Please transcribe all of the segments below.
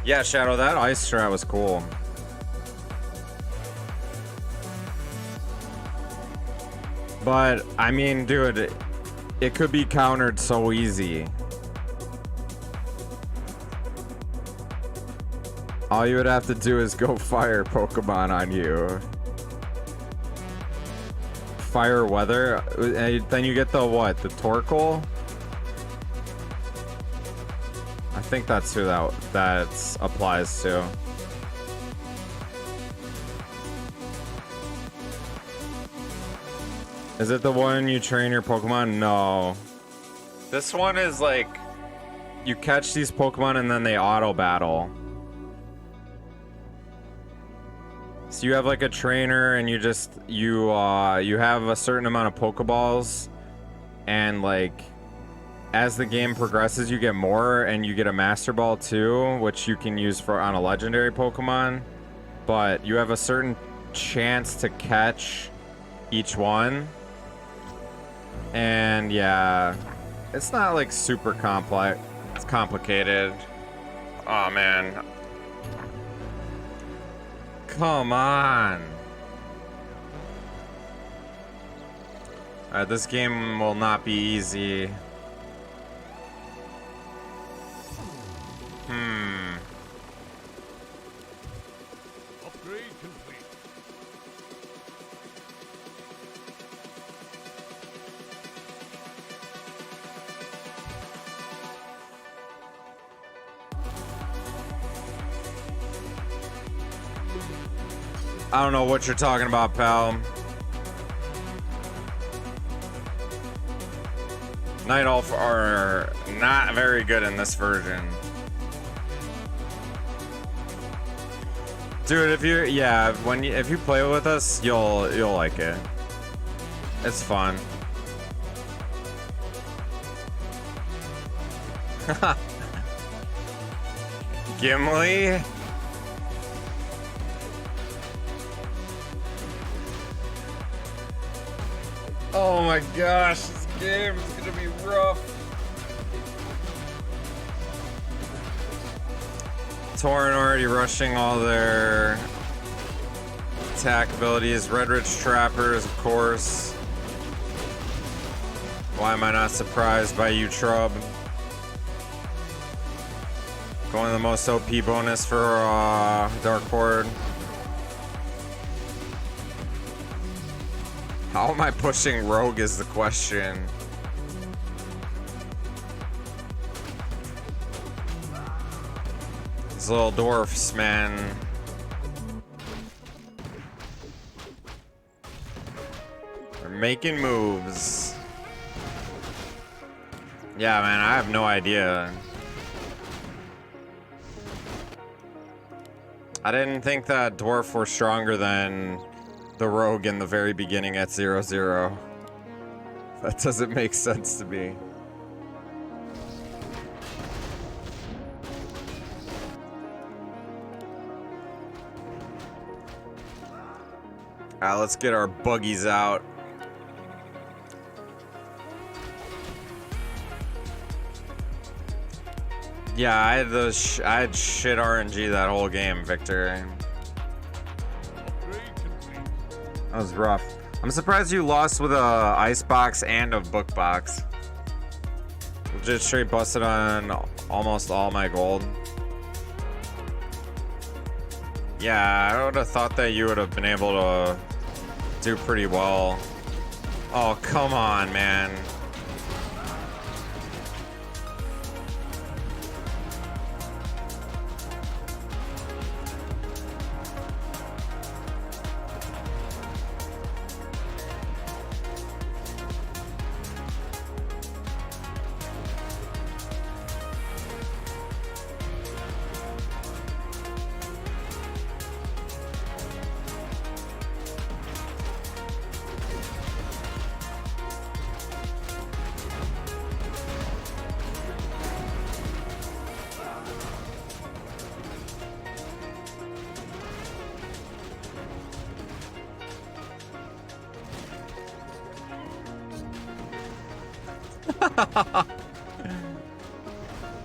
Yeah, Shadow, that ice strat was cool. But, I mean, dude, it could be countered so easy. All you would have to do is go fire Pokemon on you. Fire weather, then you get the what? The Torkoal? I think that's who that applies to. Is it the one you train your Pokemon? No. This one is like you catch these Pokemon and then they auto battle. So you have like a trainer and you have a certain amount of Pokeballs, and like as the game progresses you get more, and you get a Master Ball too, which you can use on a legendary Pokemon, but you have a certain chance to catch each one. And yeah, it's not like super complex. It's complicated. Oh man. Come on. Alright, this game will not be easy. Upgrade complete. I don't know what you're talking about, pal. Night Elf are not very good in this version. Dude, if you play with us, you'll like it. It's fun. Gimli? Oh my gosh, this game is gonna be rough. Tauren already rushing all their attack abilities. Red Ridge Trappers, of course. Why am I not surprised by you, Trub? Going the most OP bonus for Dark Horde. How am I pushing Rogue is the question. These little dwarfs, man. They're making moves. Yeah, man, I have no idea. I didn't think that Dwarf were stronger than the Rogue in the very beginning at 0-0. That doesn't make sense to me. Alright, let's get our buggies out. Yeah, I had shit RNG that whole game, Victor. That was rough. I'm surprised you lost with a ice box and a book box. Just straight busted on almost all my gold. Yeah, I would have thought that you would have been able to do pretty well. Oh, come on, man.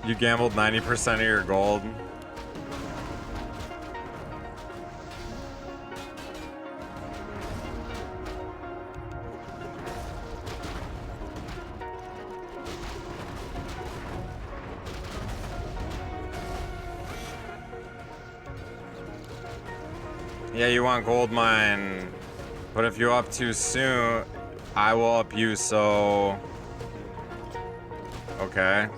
You gambled 90% of your gold. Yeah, you want gold mine. But if you up too soon, I will up you, so... Okay.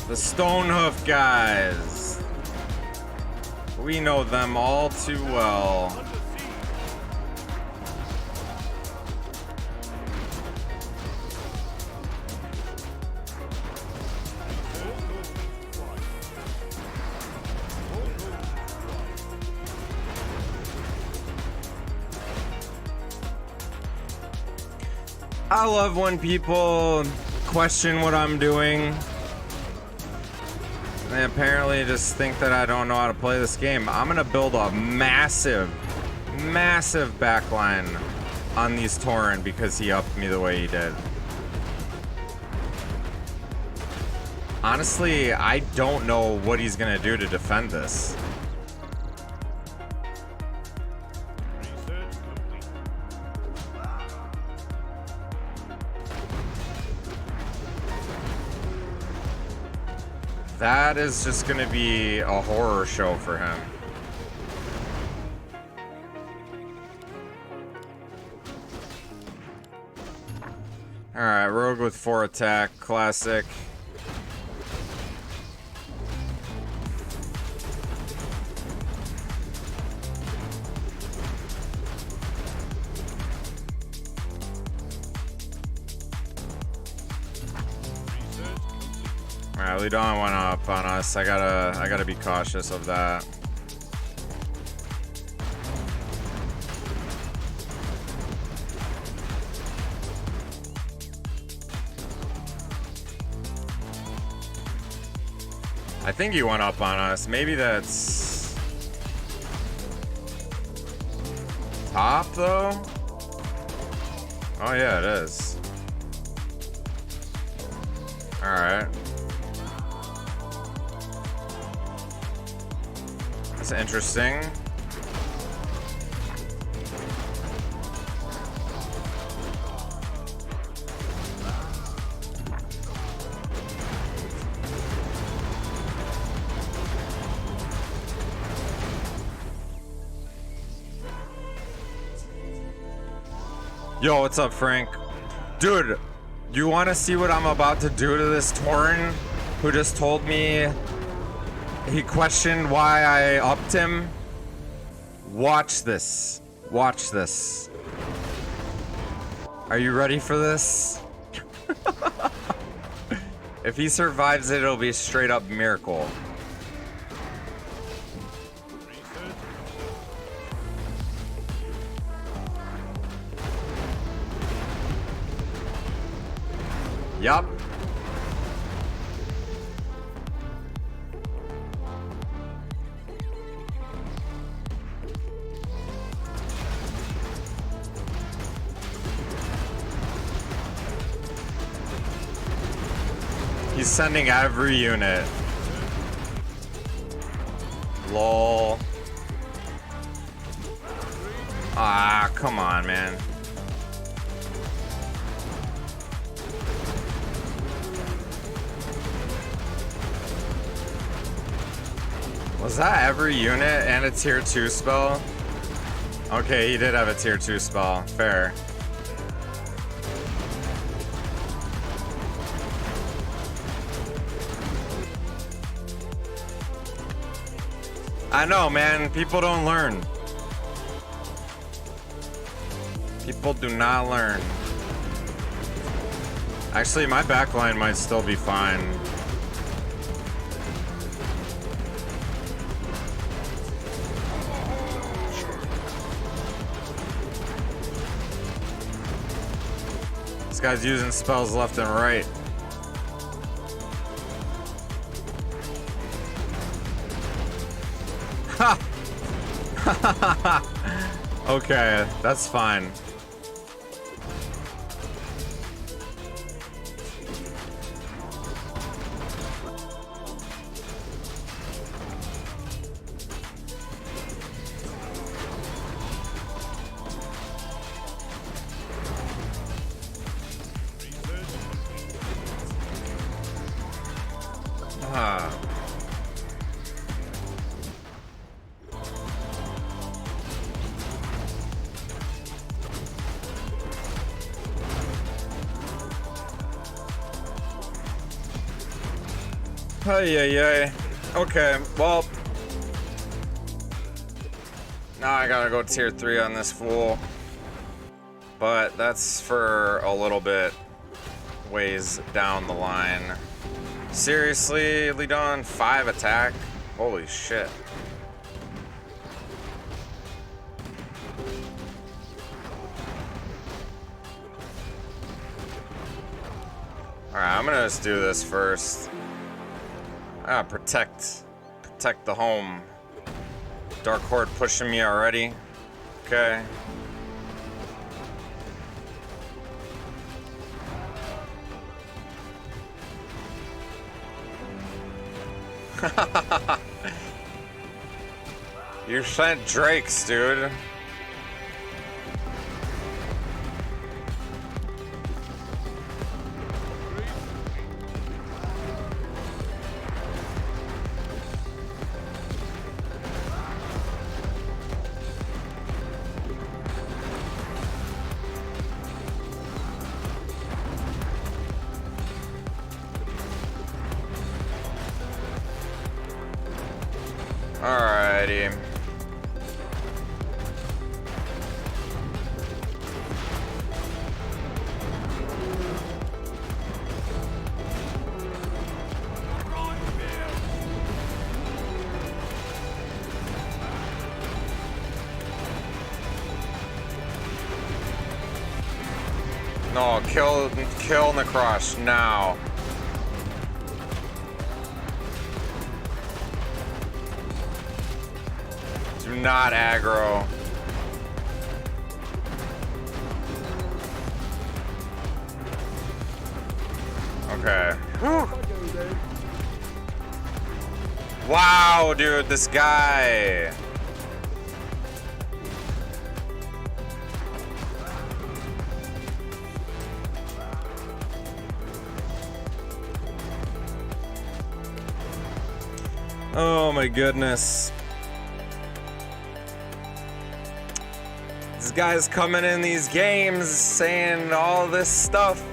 The Stonehoof guys. We know them all too well. I love when people question what I'm doing. They apparently just think that I don't know how to play this game. I'm gonna build a massive backline on these Tauren because he upped me the way he did. Honestly, I don't know what he's gonna do to defend this. That is just gonna be a horror show for him. Alright, Rogue with 4 attack, classic. Alright, Lidon went up on us. I gotta be cautious of that. I think he went up on us. Maybe that's top though? Oh yeah, it is. Alright. That's interesting. Yo, what's up, Frank? Dude, you want to see what I'm about to do to this Tauren who just told me he questioned why I upped him? Watch this. Watch this. Are you ready for this? If he survives it, it'll be a straight up miracle. Yup. He's sending every unit. Lol. Ah, come on, man. Was that every unit and a tier 2 spell? Okay, he did have a tier 2 spell. Fair. I know, man. People don't learn. People do not learn. Actually, my backline might still be fine. This guy's using spells left and right. Ha! Okay, that's fine. Yeah. Okay, well. Now I gotta go tier 3 on this fool. But that's for a little bit ways down the line. Seriously, Lidon, 5 attack? Holy shit. Alright, I'm gonna just do this first. Protect the home. Dark Horde pushing me already. Okay. You sent Drakes, dude. Alrighty. No, kill Necrosh now. Do not aggro. Okay. Whew. Wow, dude, this guy. Oh my goodness. This guy's coming in these games saying all this stuff.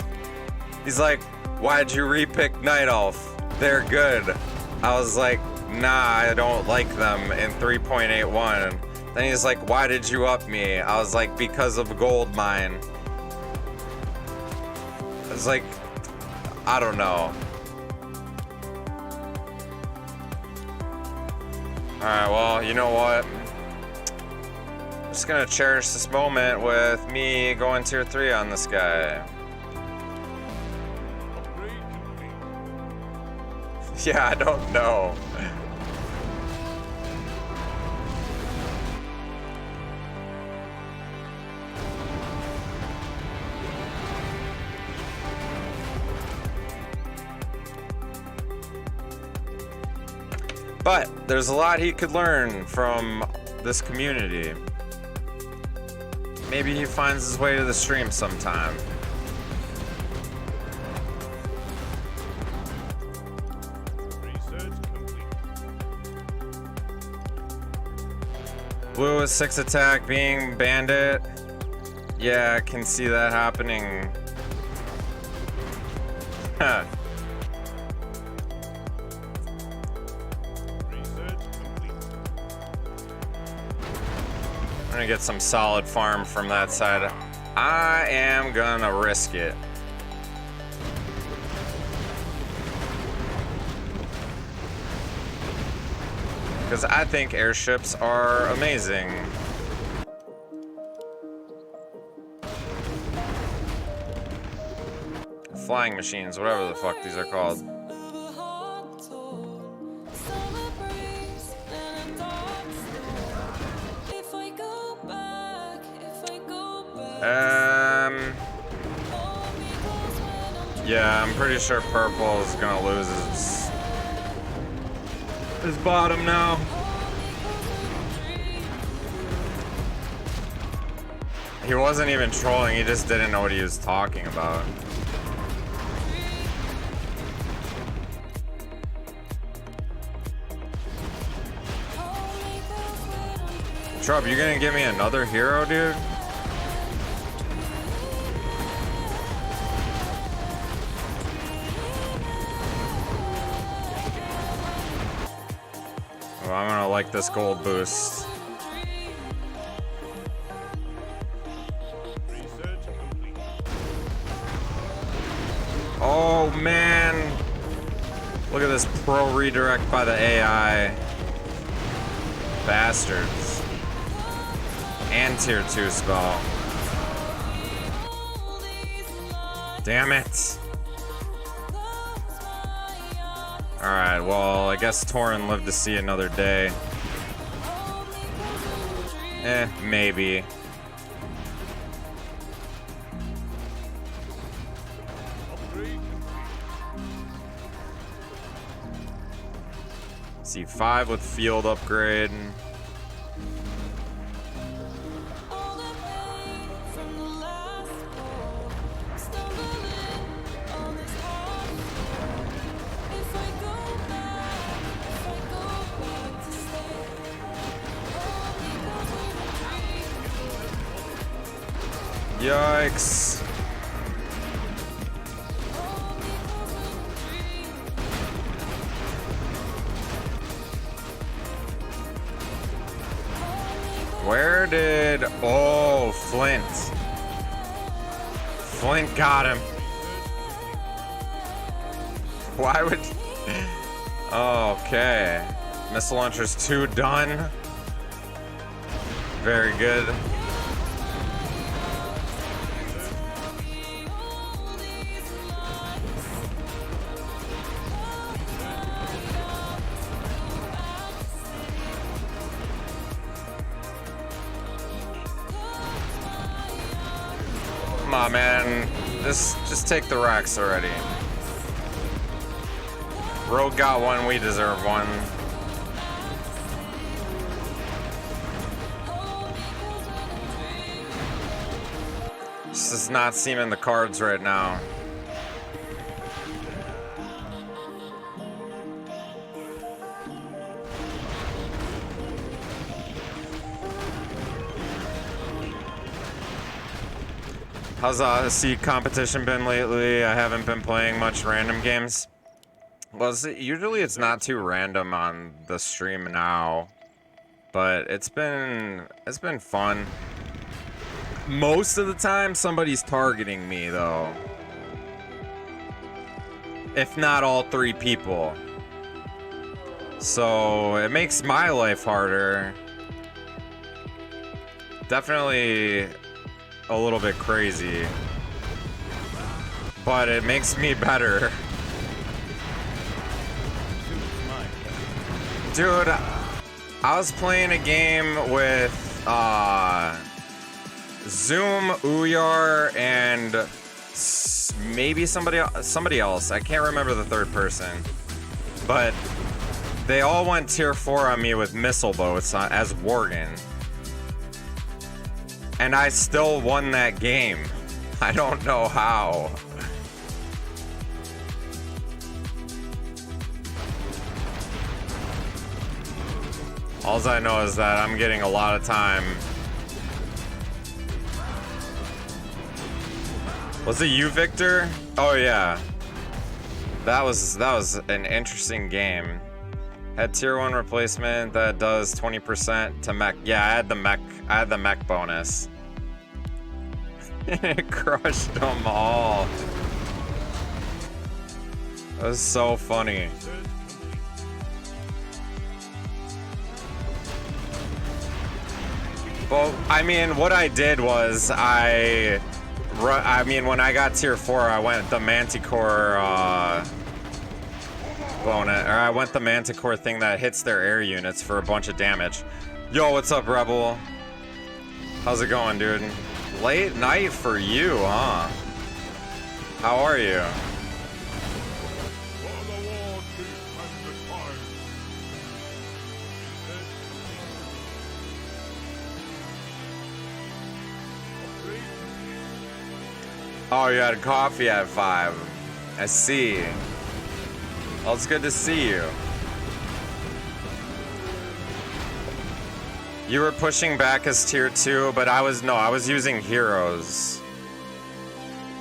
He's like, why'd you repick Night Elf? They're good. I was like, nah, I don't like them in 3.81. Then he's like, why did you up me? I was like, because of Goldmine. I was like, I don't know. Alright, well, you know what? I'm just gonna cherish this moment with me going tier 3 on this guy. Yeah, I don't know. But there's a lot he could learn from this community. Maybe he finds his way to the stream sometime. Blue with 6 attack being bandit. Yeah, I can see that happening. Huh. I'm gonna get some solid farm from that side. I am gonna risk it. Because I think airships are amazing. Flying machines, whatever the fuck these are called. Yeah, I'm pretty sure purple is gonna lose his bottom now. He wasn't even trolling, he just didn't know what he was talking about. Trub, you gonna give me another hero, dude? Oh, I'm gonna like this gold boost. Oh man! Look at this pro redirect by the AI. Bastards. And tier 2 spell. Damn it! Alright, well, I guess Torin lived to see another day. Maybe. C5 with field upgrade. Yikes. Where did... Oh, Flint. Flint got him. Why would... Okay. Missile launchers 2 done. Very good. Come on, man. Just take the racks already. Rogue got one, we deserve one. This does not seem in the cards right now. How's Seed competition been lately? I haven't been playing much random games. Well, usually it's not too random on the stream now, but it's been fun. Most of the time, somebody's targeting me though. If not all 3 people. So it makes my life harder. Definitely a little bit crazy, but it makes me better. Dude, I was playing a game with Zoom, Uyar, and maybe somebody else. I can't remember the third person, but they all went tier 4 on me with missile boats as Worgen. And I still won that game. I don't know how. All I know is that I'm getting a lot of time. Was it you, Victor? Oh yeah. That was an interesting game. Had tier 1 replacement that does 20% to mech. Yeah, I had the mech bonus. It crushed them all. That was so funny. Well, I mean, what I did was I mean, when I got tier 4, I went the Manticore bonus, or I went the Manticore thing that hits their air units for a bunch of damage. Yo, what's up, Rebel? How's it going, dude? Late night for you, huh? How are you? Oh, you had coffee at 5. I see. Well, it's good to see you. You were pushing back as tier 2, but I was using heroes.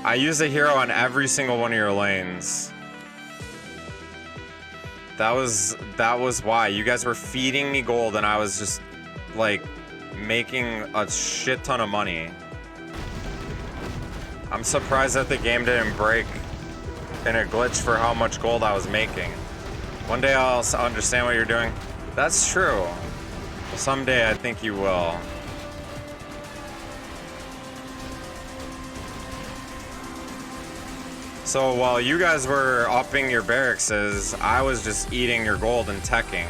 I use a hero on every single one of your lanes. That was why. You guys were feeding me gold and I was just, like, making a shit ton of money. I'm surprised that the game didn't break in a glitch for how much gold I was making. One day I'll understand what you're doing. That's true. Someday I think you will. So while you guys were upping your barracks, I was just eating your gold and teching.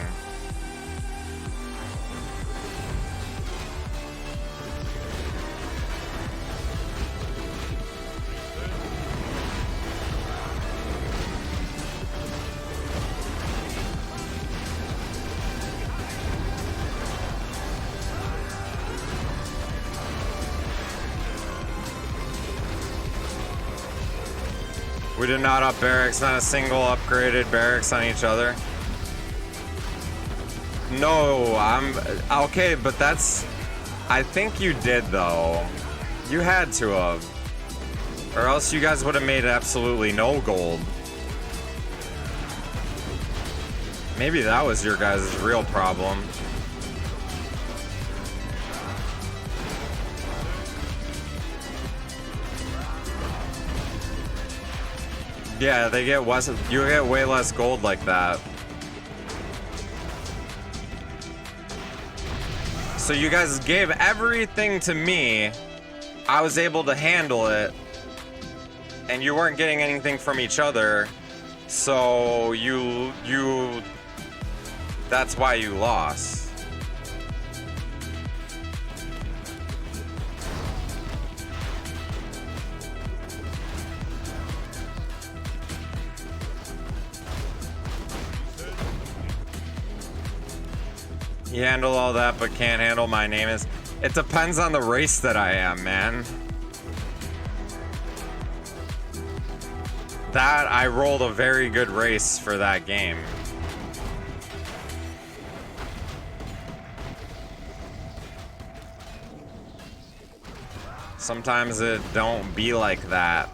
We did not up barracks, not a single upgraded barracks on each other. No, I'm okay, but I think you did though. You had to have. Or else you guys would have made absolutely no gold. Maybe that was your guys' real problem. Yeah, you get way less gold like that. So you guys gave everything to me. I was able to handle it. And you weren't getting anything from each other. So that's why you lost. You handle all that, but can't handle my name is. It depends on the race that I am, man. That, I rolled a very good race for that game. Sometimes it don't be like that.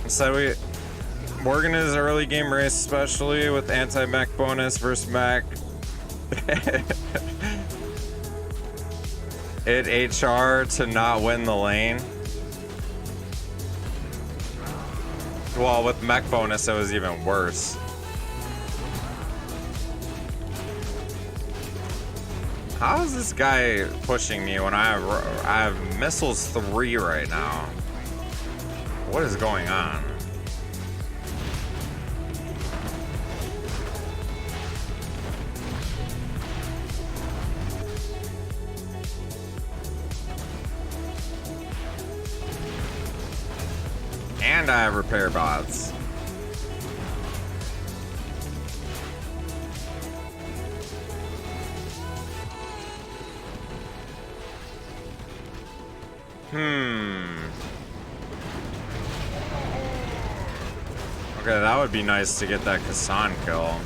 So Morgan is early game race, especially with anti-mech bonus versus mech. It HR to not win the lane. Well, with mech bonus, it was even worse. How is this guy pushing me when I have missiles 3 right now? What is going on? And I have repair bots. Okay, that would be nice to get that Kassan kill.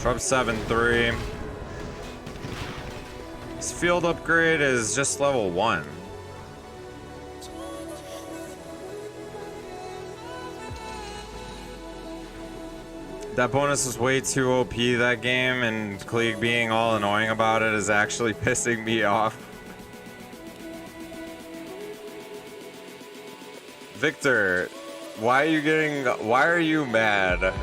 Shrub 7-3. This field upgrade is just level 1. That bonus is way too OP that game, and Cleeg being all annoying about it is actually pissing me off. Victor, why are you mad?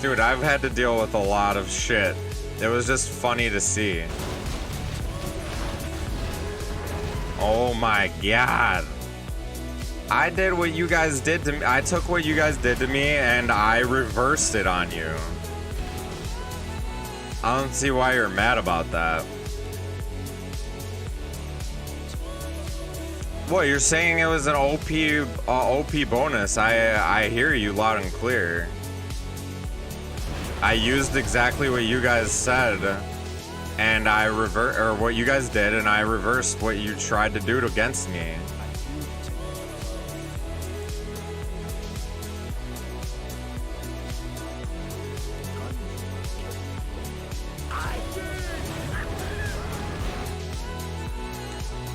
Dude, I've had to deal with a lot of shit. It was just funny to see. Oh my god. I did what you guys did to me. I took what you guys did to me and I reversed it on you. I don't see why you're mad about that. What, you're saying it was an OP bonus? I hear you loud and clear. I used exactly what you guys said, and what you guys did, and I reversed what you tried to do against me.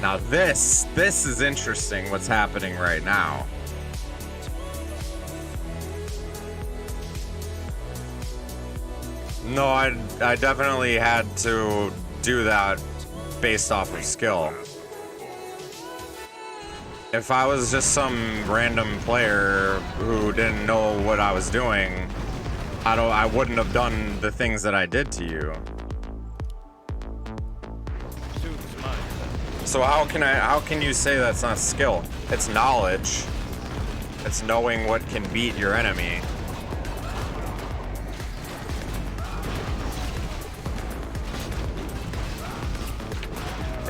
Now this is interesting what's happening right now. No, I definitely had to do that based off of skill. If I was just some random player who didn't know what I was doing, I wouldn't have done the things that I did to you. So how can you say that's not skill? It's knowledge. It's knowing what can beat your enemy.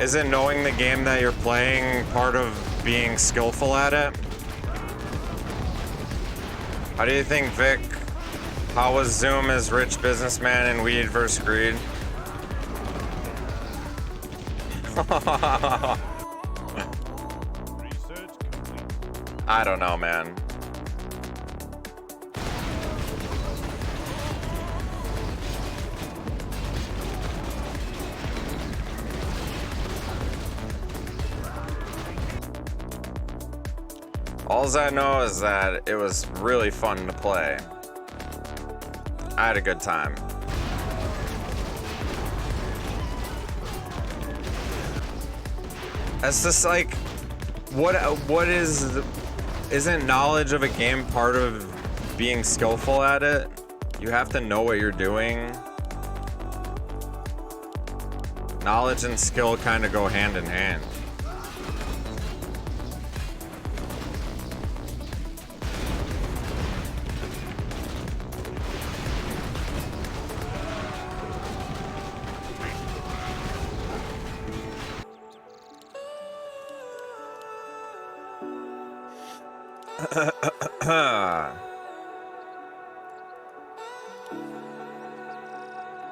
Isn't knowing the game that you're playing part of being skillful at it? How do you think, Vic? How was Zoom as rich businessman in Weed vs. Greed? I don't know, man. All I know is that it was really fun to play. I had a good time. It's just like, isn't knowledge of a game part of being skillful at it? You have to know what you're doing. Knowledge and skill kind of go hand in hand.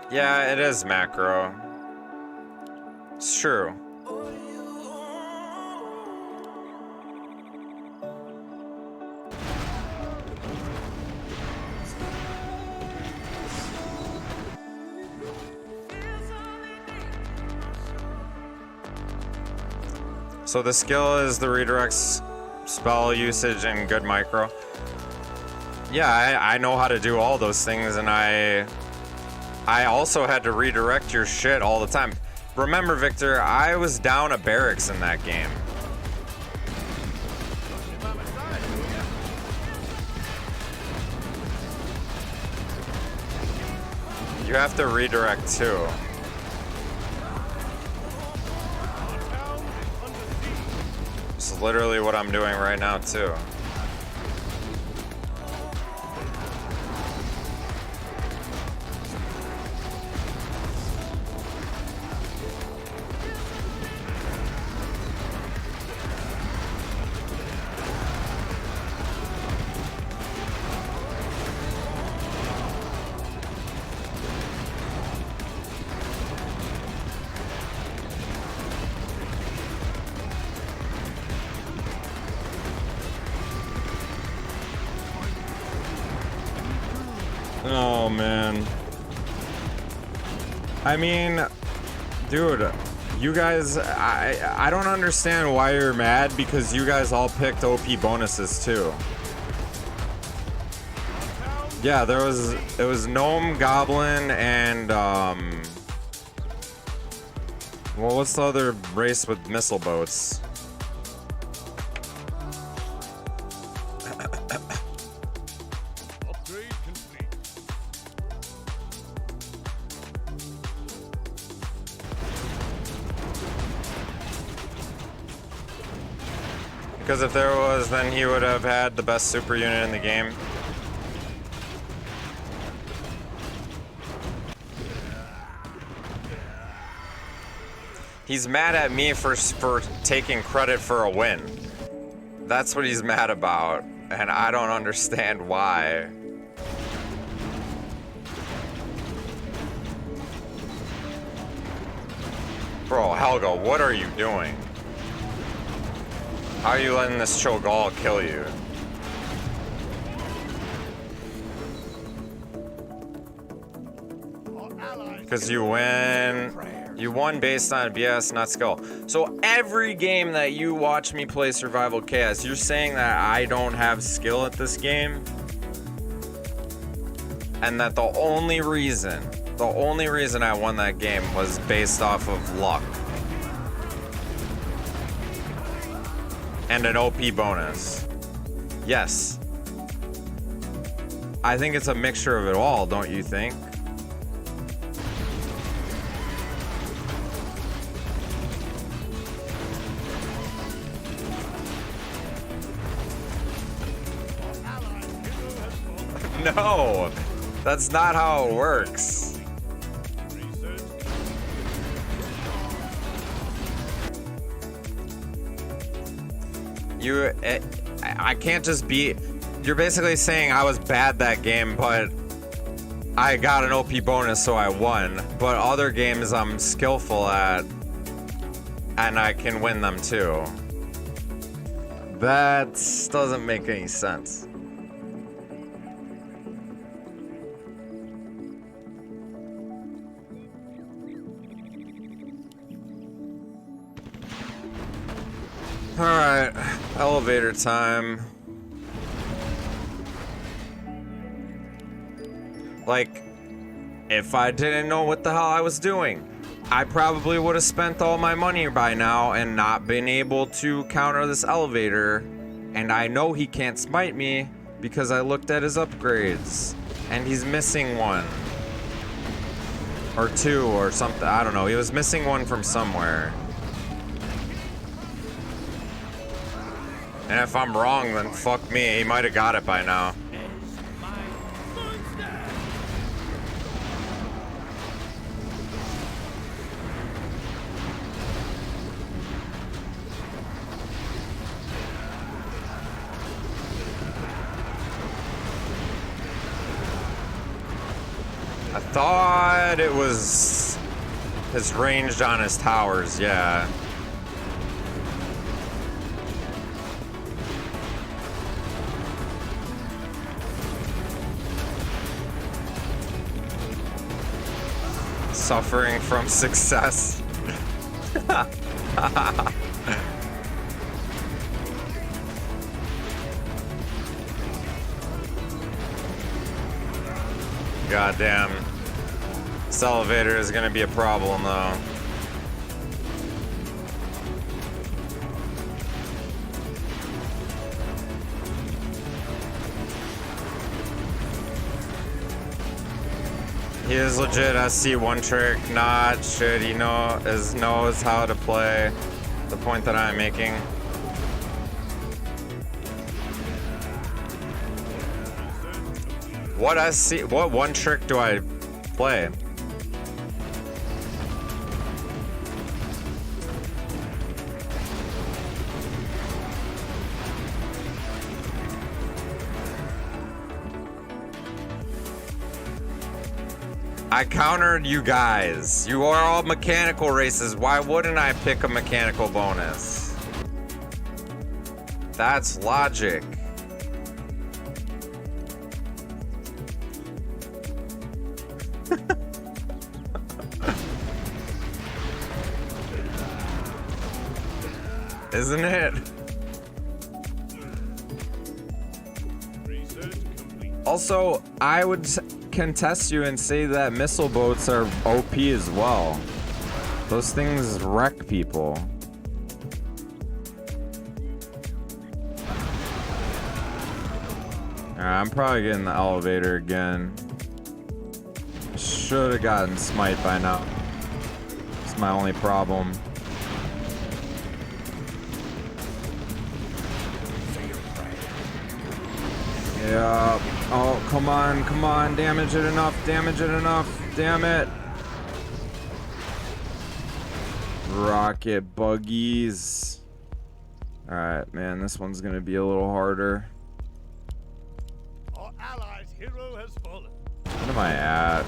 Yeah, it is macro. It's true. So the skill is the redirects spell usage and good micro. Yeah, I know how to do all those things, and I also had to redirect your shit all the time. Remember, Victor, I was down a barracks in that game. You have to redirect too. This is literally what I'm doing right now too. Oh man. I mean, dude, you guys, I don't understand why you're mad, because you guys all picked OP bonuses too. Yeah, it was Gnome, Goblin, and well, what's the other race with missile boats? Upgrade complete. Because if there was, then he would have had the best super unit in the game. He's mad at me for taking credit for a win. That's what he's mad about, and I don't understand why. Bro, Helga, what are you doing? How are you letting this Cho'Gall kill you? Because you win. You won based on BS, not skill. So every game that you watch me play Survival Chaos, you're saying that I don't have skill at this game? And that the only reason I won that game was based off of luck. And an OP bonus. Yes. I think it's a mixture of it all, don't you think? No, that's not how it works. I can't just be. You're basically saying I was bad that game, but I got an OP bonus, so I won. But other games I'm skillful at, and I can win them too. That doesn't make any sense. Alright, elevator time. Like, if I didn't know what the hell I was doing, I probably would have spent all my money by now and not been able to counter this elevator. And I know he can't smite me because I looked at his upgrades. And he's missing one. Or two or something, I don't know. He was missing one from somewhere. And if I'm wrong, then fuck me. He might have got it by now. I thought it was his ranged on his towers, yeah. Suffering from success. Goddamn. This elevator is gonna be a problem though. He is legit SC one trick, not shit. He knows how to play. The point that I'm making. What one trick do I play? I countered you guys. You are all mechanical races. Why wouldn't I pick a mechanical bonus? That's logic. Isn't it? Research complete. Also, I would contest you and say that missile boats are OP as well. Those things wreck people. I'm probably getting the elevator again. Should have gotten smite by now. It's my only problem. Yeah. Oh, come on, come on. Damage it enough. Damage it enough. Damn it. Rocket buggies. Alright, man. This one's gonna be a little harder. Our allies' hero has fallen. What am I at?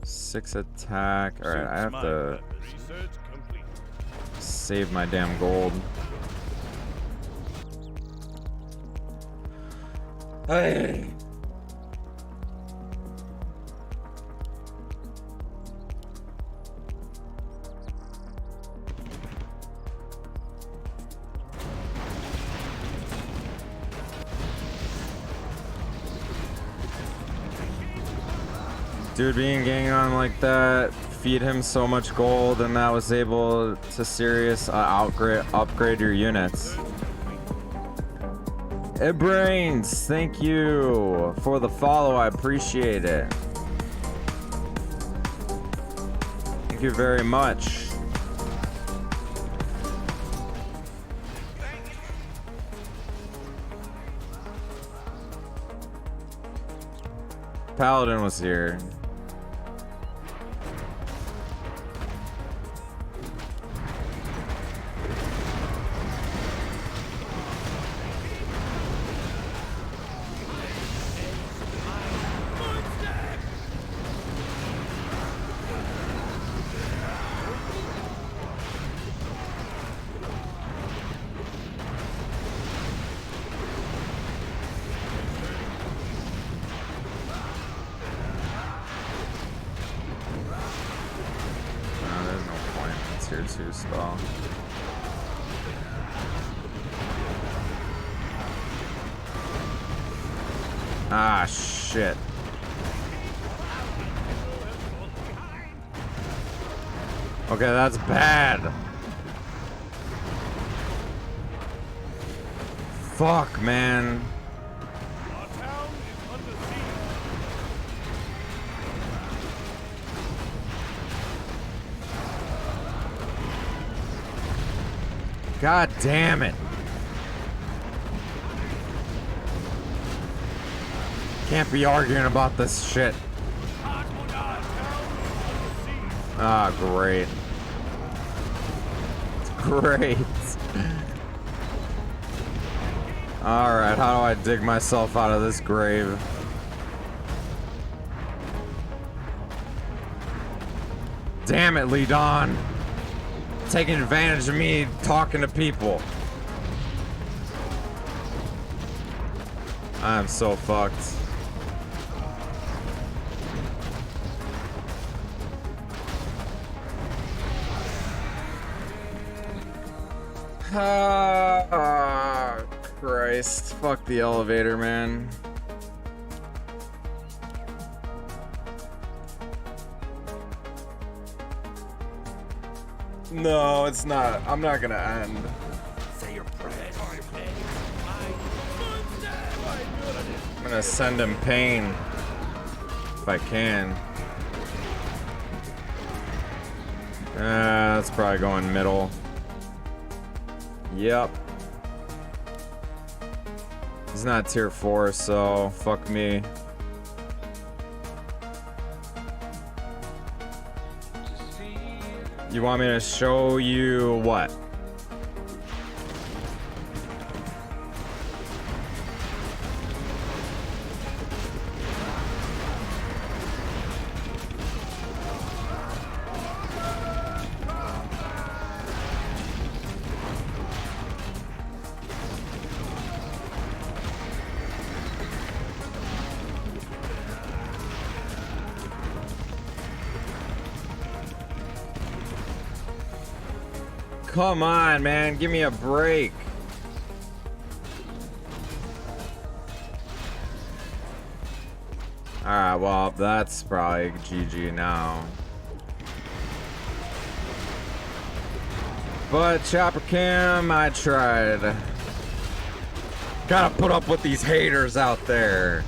6 attack. Alright, I have to Research complete. save my damn gold. Hey. Dude being gang on like that, feed him so much gold, and that was able to serious upgrade your units. Brains, thank you for the follow. I appreciate it. Thank you very much. Paladin was here. Stall. Ah, shit. Okay, that's bad. Fuck, man. Our town is under siege. God damn it. Can't be arguing about this shit. Ah, great. Great. Alright, how do I dig myself out of this grave? Damn it, Lee Don. Taking advantage of me talking to people. I'm so fucked. Ah, Christ. Fuck the elevator, man. No, it's not. I'm not gonna end. Say your prayers. I'm gonna send him pain. If I can. That's probably going middle. Yep. He's not tier 4, so fuck me. You want me to show you what? Come on, man. Give me a break. Alright, well, that's probably GG now. But Chopper Cam, I tried. Gotta put up with these haters out there.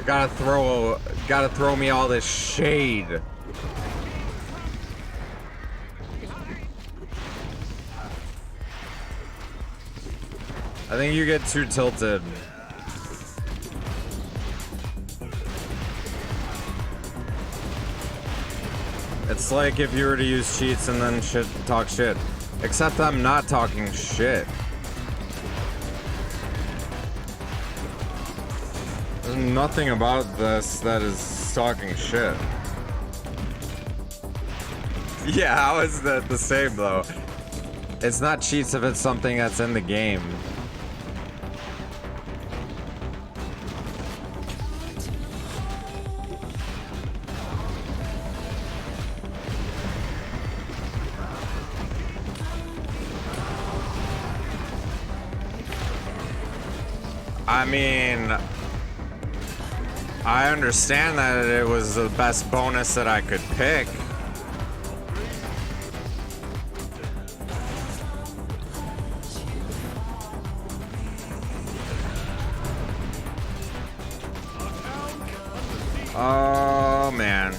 Gotta throw me all this shade. I think you get too tilted. It's like if you were to use cheats and then talk shit. Except I'm not talking shit. There's nothing about this that is talking shit. Yeah, how is that the same though? It's not cheats if it's something that's in the game. I mean, I understand that it was the best bonus that I could pick. Oh, man.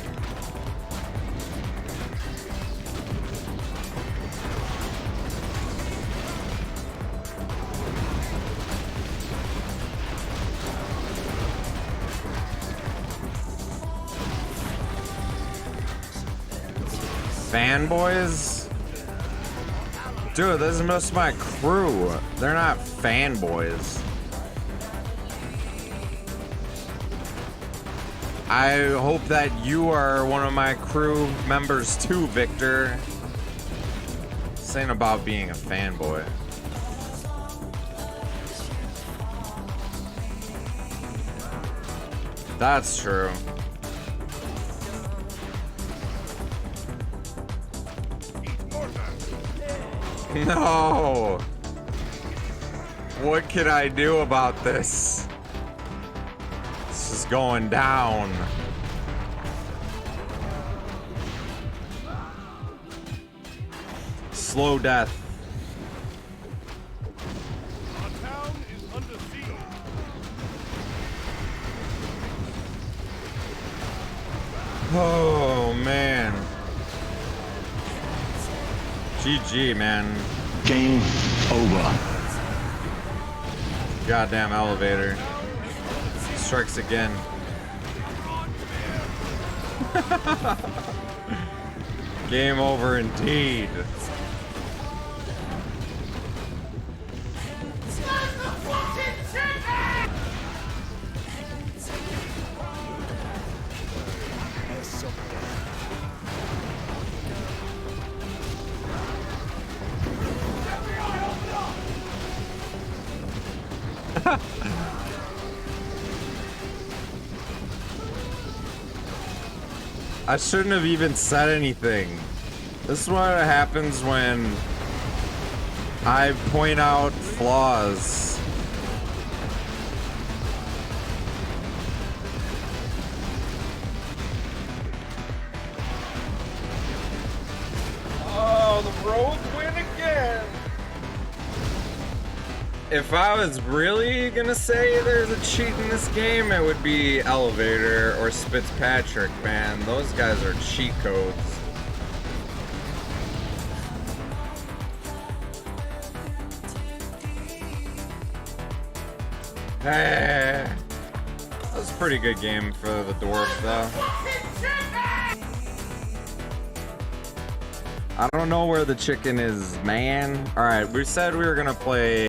Fanboys? Dude, this is most of my crew. They're not fanboys. I hope that you are one of my crew members too, Victor. This ain't about being a fanboy. That's true. No! What can I do about this? This is going down. Slow death. Our town is under siege. Oh, man. GG, man. Game over. Goddamn elevator. Strikes again. Game over indeed. I shouldn't have even said anything. This is what happens when I point out flaws. Oh, the roads win again. If I was really gonna say there's a cheat in this game, it would be Elevator or Fitzpatrick, man. Those guys are cheat codes. Hey, that was a pretty good game for the Dwarf, though. I don't know where the chicken is, man. Alright, we said we were gonna play